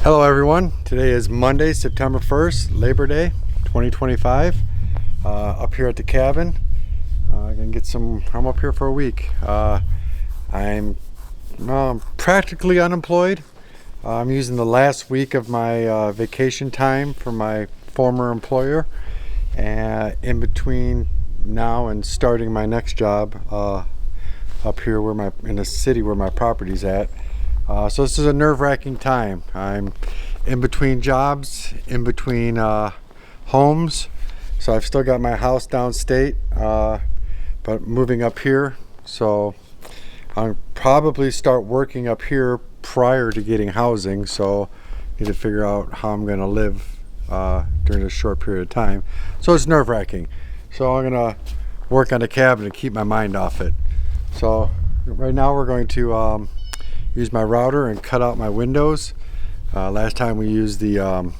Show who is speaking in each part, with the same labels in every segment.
Speaker 1: Hello everyone, today is Monday, September 1st, Labor Day 2025. Up here at the cabin. I'm up here for a week. I'm practically unemployed. I'm using the last week of my vacation time for my former employer, and in between now and starting my next job up here in the city where my property's at. So this is a nerve-wracking time. I'm in between jobs, in between homes. So I've still got my house downstate, but moving up here. So I'll probably start working up here prior to getting housing. So I need to figure out how I'm going to live during this short period of time. So it's nerve-wracking. So I'm going to work on the cabin and keep my mind off it. So right now we're going to use my router and cut out my windows. Last time we used the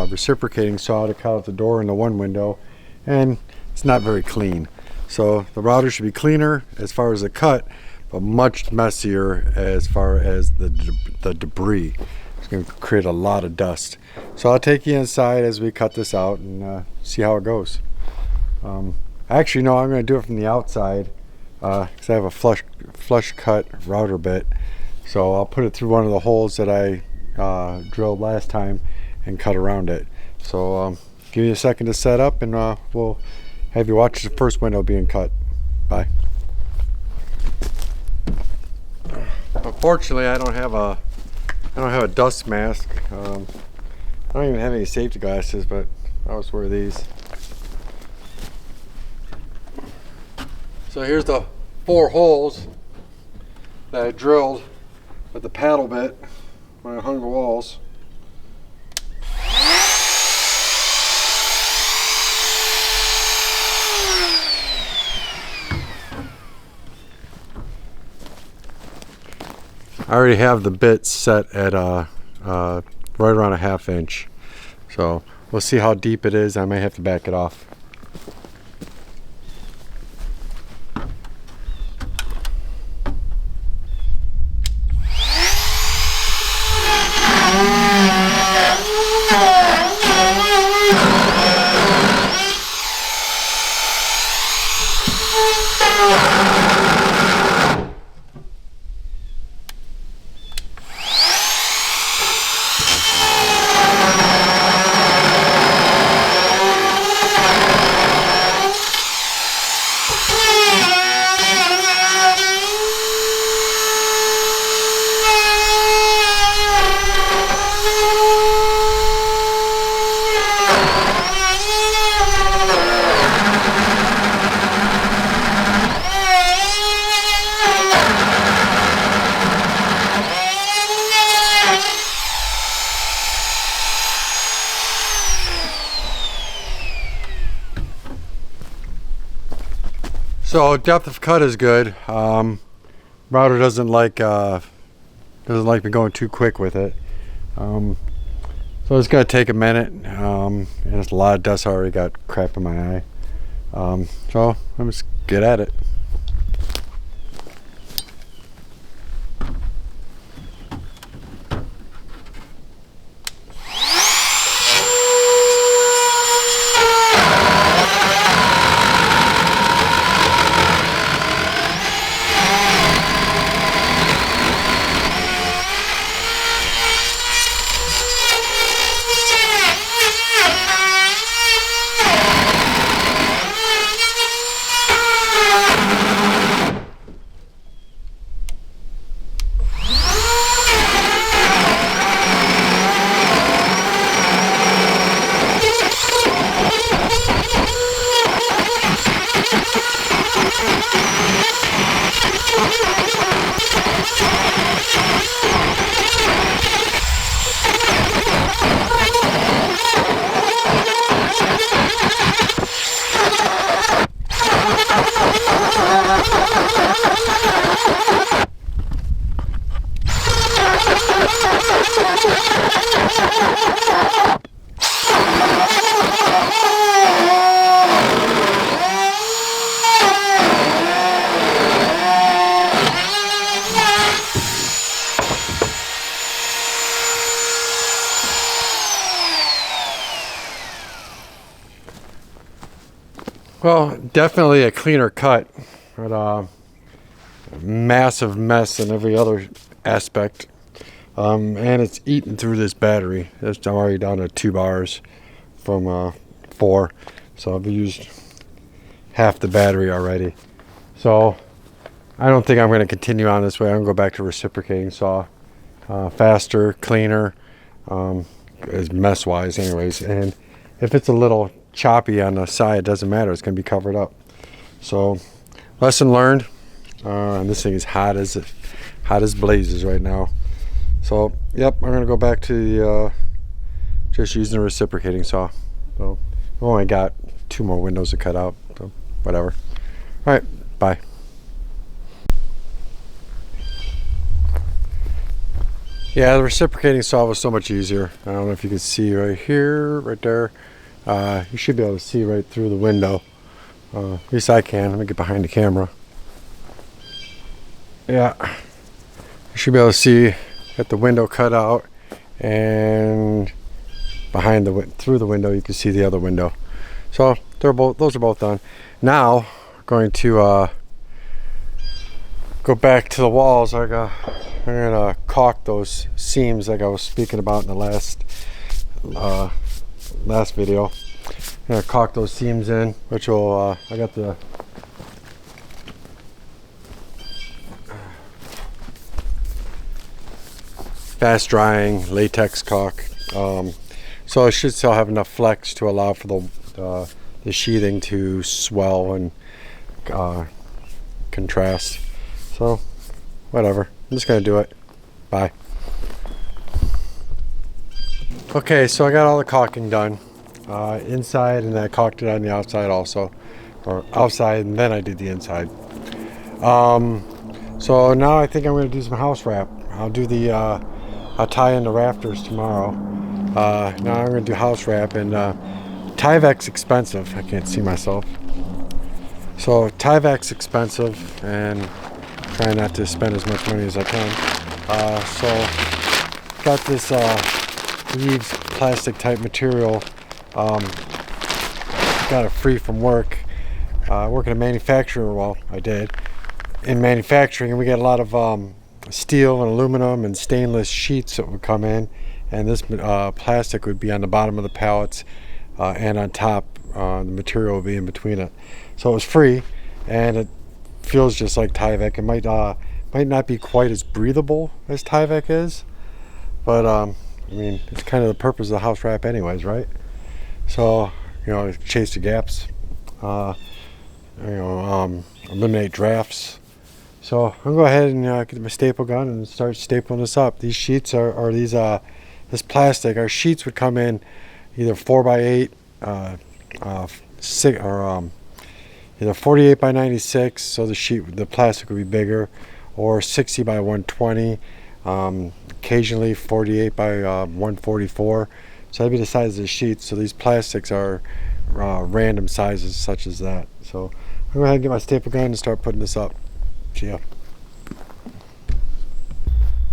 Speaker 1: reciprocating saw to cut out the door in the one window, and it's not very clean. So the router should be cleaner as far as the cut, but much messier as far as the debris. It's going to create a lot of dust. So I'll take you inside as we cut this out and see how it goes. Actually, no, I'm going to do it from the outside because I have a flush cut router bit. So I'll put it through one of the holes that I drilled last time and cut around it. So give me a second to set up, and we'll have you watch the first window being cut. Bye. Unfortunately, I don't have a dust mask. I don't even have any safety glasses, but I always wear these. So here's the 4 holes that I drilled with the paddle bit when I hung the walls. I already have the bit set at right around a 1/2 inch. So we'll see how deep it is. I may have to back it off. So depth of cut is good. Router doesn't like me going too quick with it. So it's gonna take a minute, and there's a lot of dust. I already got crap in my eye. So I'm just get at it. Well, definitely a cleaner cut, but massive mess in every other aspect. And it's eaten through this battery. I'm already down to 2 bars from 4, so I've used half the battery already. So I don't think I'm going to continue on this way. I'm going to go back to reciprocating saw. Faster, cleaner, is mess wise anyways. And if it's a little choppy on the side, it doesn't matter. It's going to be covered up. So lesson learned. And this thing is hot as blazes right now. So yep, I'm going to go back to the just using the reciprocating saw. So I've only got 2 more windows to cut out. So whatever. All right, bye. Yeah, the reciprocating saw was so much easier. I don't know if you can see right here, right there. You should be able to see right through the window. At least I can. Let me get behind the camera. Yeah, you should be able to see at the window cut out, and behind through the window you can see the other window. So those are both done. Now we're going to go back to the walls. I'm gonna caulk those seams like I was speaking about in the last video. I'm gonna caulk those seams in, which will I got the fast drying latex caulk, so I should still have enough flex to allow for the sheathing to swell and contrast. So whatever, I'm just gonna do it. Bye. Okay, so I got all the caulking done inside, and I caulked it on the outside also, or outside, and then I did the inside. So now I think I'm going to do some house wrap. I'll do I'll tie in the rafters tomorrow. Now I'm going to do house wrap, and Tyvek's expensive. I can't see myself. So Tyvek's expensive, and trying not to spend as much money as I can. So got this Reeves plastic type material. Got it free from work. Working in manufacturing. Well, I did in manufacturing, and we get a lot of steel and aluminum and stainless sheets that would come in, and this plastic would be on the bottom of the pallets, and on top the material would be in between it. So it was free, and it feels just like Tyvek. It might not be quite as breathable as Tyvek is, but I mean, it's kind of the purpose of the house wrap anyways, right? So, chase the gaps, eliminate drafts. So I'm gonna go ahead and get my staple gun and start stapling this up. These sheets are this plastic. Our sheets would come in either 4x8, either 48 by 96, so the plastic would be bigger, or 60 by 120. Occasionally 48 by 144. So that'd be the size of the sheets. So these plastics are random sizes such as that. So I'm gonna go ahead and get my staple gun and start putting this up. See ya.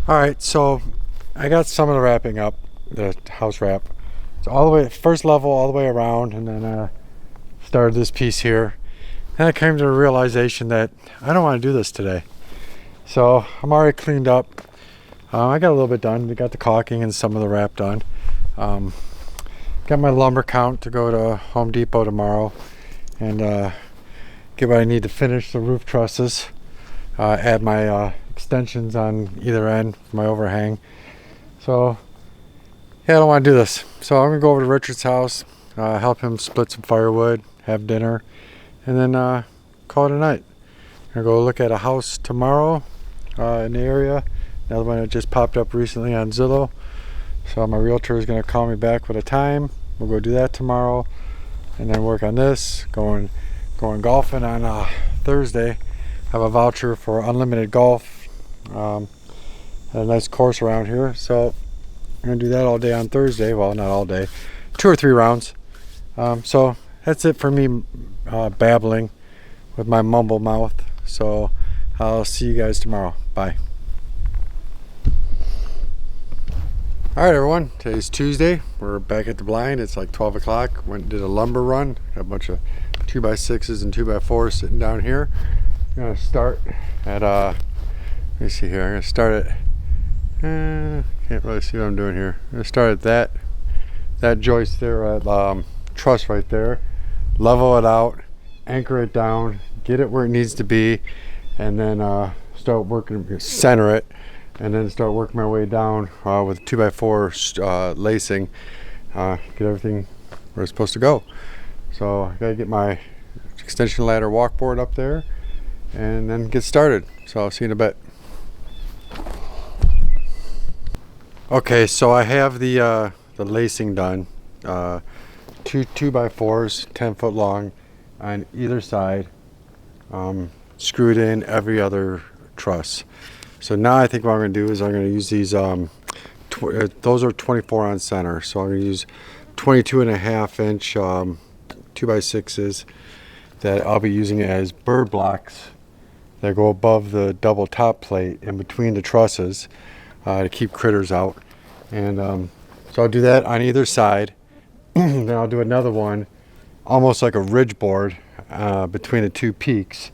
Speaker 1: Alright, so I got some of the wrapping up, the house wrap. So all the way, first level all the way around, and then started this piece here. And I came to the realization that I don't want to do this today. So I'm already cleaned up. I got a little bit done. We got the caulking and some of the wrap done. Got my lumber count to go to Home Depot tomorrow and get what I need to finish the roof trusses. Add my extensions on either end for my overhang. So yeah, I don't want to do this. So I'm gonna go over to Richard's house, help him split some firewood, have dinner, and then call it a night. I'm gonna go look at a house tomorrow in the area. Another one that just popped up recently on Zillow. So my realtor is going to call me back with a time. We'll go do that tomorrow, and then work on this. Going golfing on Thursday. Have a voucher for unlimited golf. Had a nice course around here, so I'm going to do that all day on Thursday. Well, not all day, 2 or 3 rounds. So that's it for me babbling with my mumble mouth. So I'll see you guys tomorrow. Bye. Alright everyone, today's Tuesday. We're back at the blind. It's like 12 o'clock. Went and did a lumber run. Got a bunch of 2x6s and 2x4s sitting down here. I'm gonna start at let me see here. I'm gonna start at can't really see what I'm doing here. I'm gonna start at that joist there at truss right there, level it out, anchor it down, get it where it needs to be, and then start working, center it, and then start working my way down with 2x4 lacing, get everything where it's supposed to go. So I gotta get my extension ladder walk board up there and then get started. So I'll see you in a bit. Okay, so I have the lacing done. Two 2x4s, 10 foot long on either side, screwed in every other truss. So now I think what I'm going to do is I'm going to use these, those are 24 on center, so I'm going to use 22.5 inch 2x6s that I'll be using as bird blocks that go above the double top plate in between the trusses to keep critters out. And so I'll do that on either side. Then I'll do another one almost like a ridge board between the two peaks,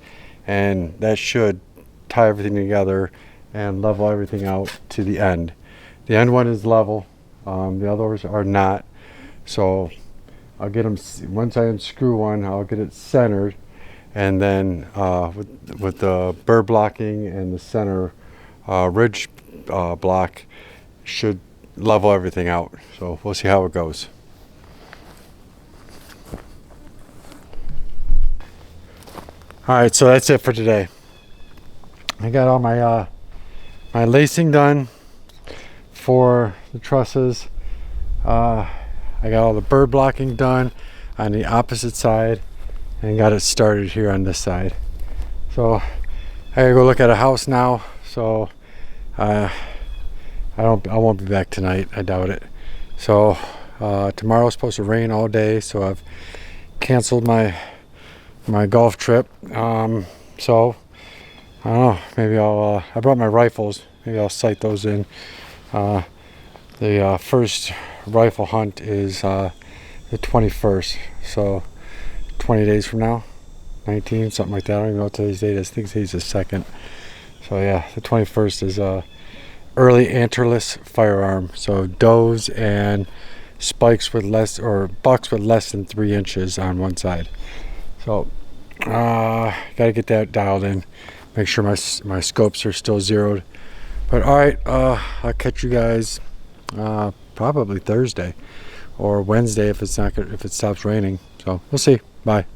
Speaker 1: and that should tie everything together and level everything out to the end. The end one is level, the others are not. So I'll get them, once I unscrew one, I'll get it centered, and then with the bird blocking and the center ridge block should level everything out. So we'll see how it goes. Alright, so that's it for today. I got all my my lacing done for the trusses. I got all the bird blocking done on the opposite side and got it started here on this side. So I gotta go look at a house now. So I won't be back tonight. I doubt it. So tomorrow's supposed to rain all day, so I've canceled my golf trip. So I don't know, maybe I'll I brought my rifles, maybe I'll sight those in. The first rifle hunt is the 21st, so 20 days from now, 19, something like that. I don't even know what today's date is. I think today's the 2nd. So yeah, the 21st is early antlerless firearm, so does and spikes with less, or bucks with less than 3 inches on one side. So gotta get that dialed in, make sure my scopes are still zeroed. But all right, I'll catch you guys probably Thursday or Wednesday if it stops raining. So we'll see. Bye.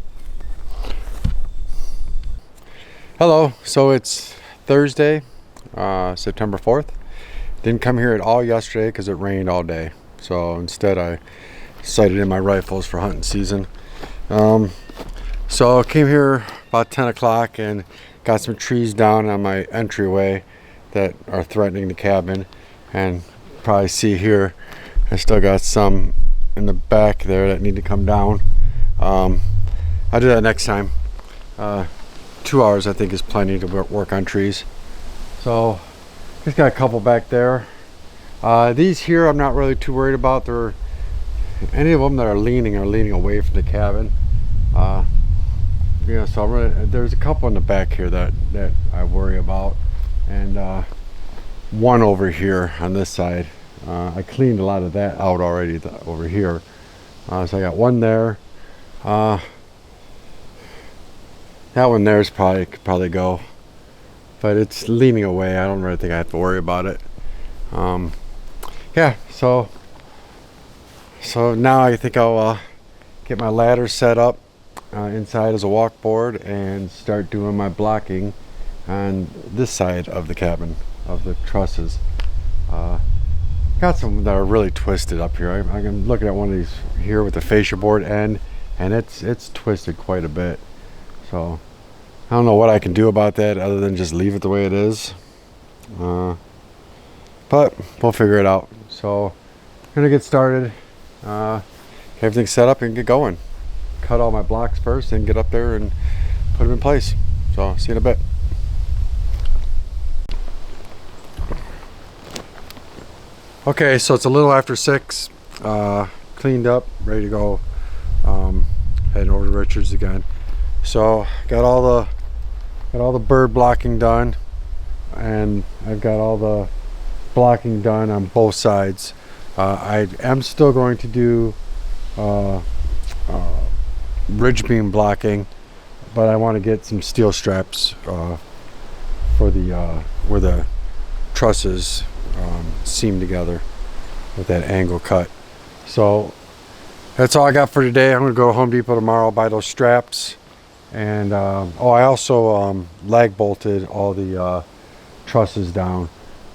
Speaker 1: Hello. So it's Thursday, September 4th. Didn't come here at all yesterday because it rained all day. So instead I sighted in my rifles for hunting season. So I came here about 10 o'clock and got some trees down on my entryway that are threatening the cabin. And probably see here, I still got some in the back there that need to come down. I'll do that next time. 2 hours I think is plenty to work on trees. So just got a couple back there. These here I'm not really too worried about. They're, any of them that are leaning away from the cabin. Yeah, so there's a couple in the back here that I worry about, and one over here on this side. I cleaned a lot of that out already over here. So I got one there. That one there is could probably go, but it's leaning away. I don't really think I have to worry about it. Yeah, so now I think I'll get my ladder set up inside as a walk board and start doing my blocking on this side of the cabin, of the trusses. Got some that are really twisted up here. I'm looking at one of these here with the fascia board end, and it's twisted quite a bit. So I don't know what I can do about that other than just leave it the way it is. But we'll figure it out. So I'm gonna get started, get everything set up and get going. Cut all my blocks first and get up there and put them in place. So see you in a bit. Okay, so it's a little after 6, cleaned up, ready to go. heading over to Richards again. So got all the bird blocking done, and I've got all the blocking done on both sides. I am still going to do ridge beam blocking, but I want to get some steel straps for the where the trusses seam together with that angle cut. So that's all I got for today. I'm gonna go to Home Depot tomorrow, buy those straps, and I also lag bolted all the trusses down.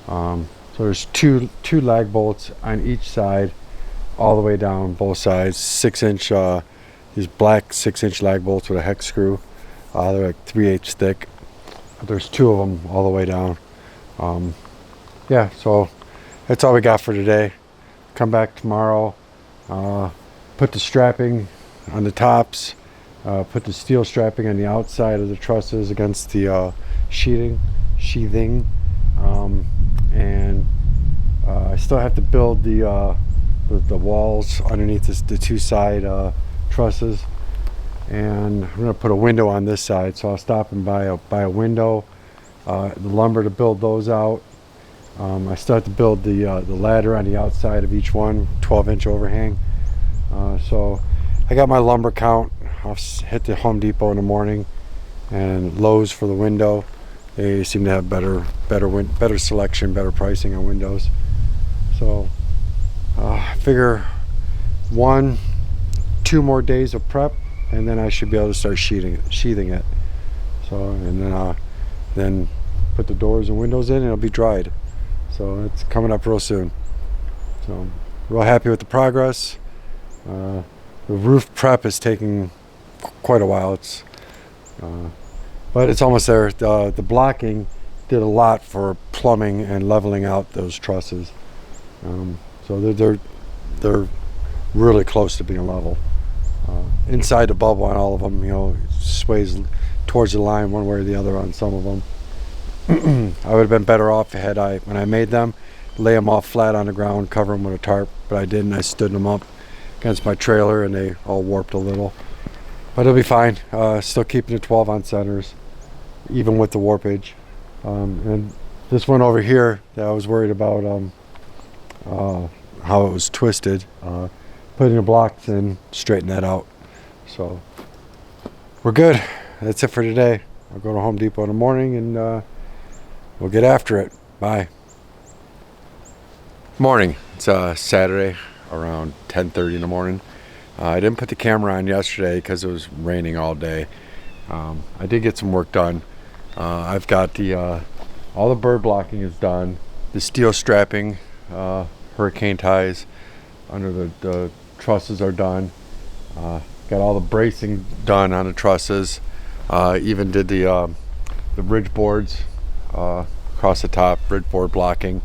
Speaker 1: So there's two lag bolts on each side, all the way down both sides. 6-inch these black 6-inch lag bolts with a hex screw. They're like 3/8 thick. There's 2 of them all the way down. Yeah, so that's all we got for today. Come back tomorrow, put the strapping on the tops, put the steel strapping on the outside of the trusses against the sheathing, and I still have to build the walls underneath the 2 side trusses, and I'm gonna put a window on this side, so I'll stop and buy a window, the lumber to build those out. I still have to build the ladder on the outside of each one, 12-inch overhang. So I got my lumber count. I'll hit the Home Depot in the morning, and Lowe's for the window. They seem to have better selection, better pricing on windows. So I figure 1-2 more days of prep, and then I should be able to start sheathing it. So, and then put the doors and windows in, and it'll be dried. So it's coming up real soon. So real happy with the progress. The roof prep is taking quite a while. But it's almost there. The blocking did a lot for plumbing and leveling out those trusses. So they're really close to being level. Inside the bubble on all of them, it sways towards the line one way or the other on some of them. I would have been better off when I made them, lay them off flat on the ground, cover them with a tarp, but I didn't. I stood them up against my trailer, and they all warped a little. But it'll be fine. Still keeping the 12-ounce centers, even with the warpage. And this one over here that I was worried about how it was twisted, putting the blocks in, straighten that out. So we're good. That's it for today. I'll go to Home Depot in the morning, and we'll get after it. Bye. Morning. It's Saturday around 10:30 in the morning. I didn't put the camera on yesterday because it was raining all day. I did get some work done. I've got all the bird blocking is done. The steel strapping, hurricane ties under the trusses are done. Got all the bracing done on the trusses. Even did the ridge boards across the top, ridge board blocking,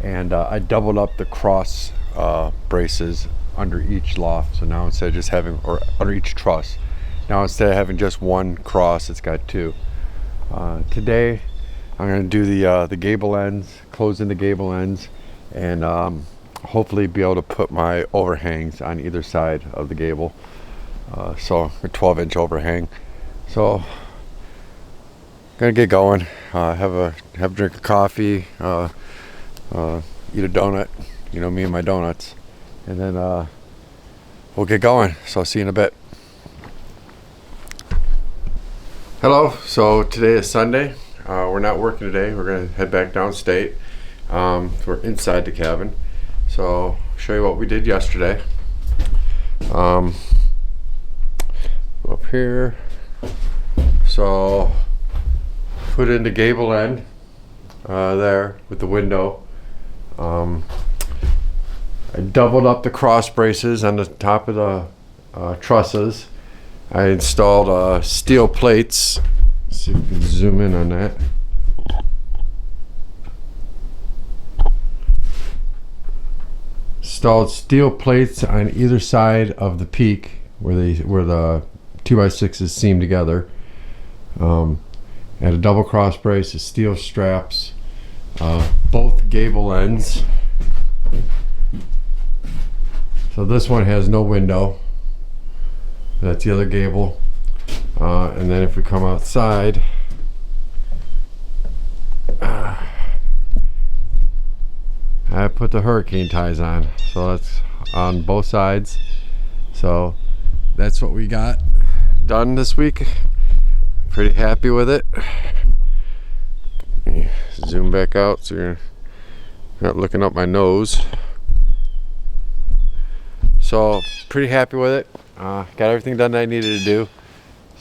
Speaker 1: and I doubled up the cross braces under each loft. So now instead of just having, or under each truss, now instead of having just one cross, it's got 2. Today I'm going to do the gable ends, close in the gable ends, and hopefully be able to put my overhangs on either side of the gable. So a 12-inch overhang. So gonna get going. Have a drink of coffee. Eat a donut. Me and my donuts, and then we'll get going. So I'll see you in a bit. Hello. So today is Sunday. We're not working today. We're gonna head back downstate. We're inside the cabin. So I'll show you what we did yesterday. Up here. So put in the gable end there with the window. I doubled up the cross braces on the top of the trusses. I installed steel plates. Let's see if we can zoom in on that. Installed steel plates on either side of the peak where the 2x6s seam together. Had a double cross brace of steel straps, both gable ends. So this one has no window. That's the other gable. And then if we come outside, I put the hurricane ties on, so that's on both sides. So that's what we got done this week. Pretty happy with it. Zoom back out so you're not looking up my nose. So pretty happy with it. Got everything done that I needed to do.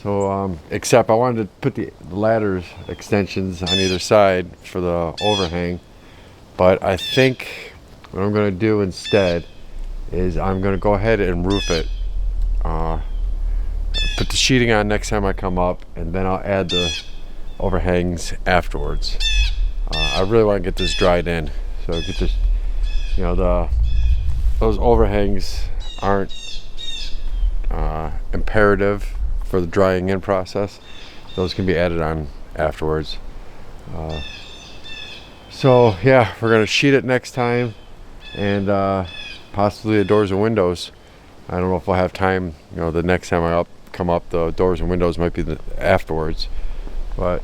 Speaker 1: So except I wanted to put the ladders extensions on either side for the overhang. But I think what I'm going to do instead is I'm going to go ahead and roof it. Put the sheeting on next time I come up, and then I'll add the overhangs afterwards. I really want to get this dried in, so get this. You know, those overhangs aren't imperative for the drying in process. Those can be added on afterwards. So yeah, we're gonna sheet it next time, and possibly the doors and windows. I don't know if we'll have time. You know, the next time I come up, the doors and windows might be afterwards. But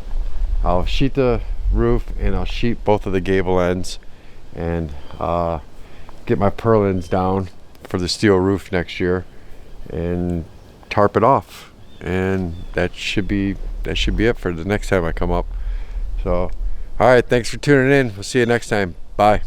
Speaker 1: I'll sheet the roof and I'll sheet both of the gable ends, and get my purlins down for the steel roof next year, and tarp it off. And that should be it for the next time I come up. So. All right, thanks for tuning in. We'll see you next time. Bye.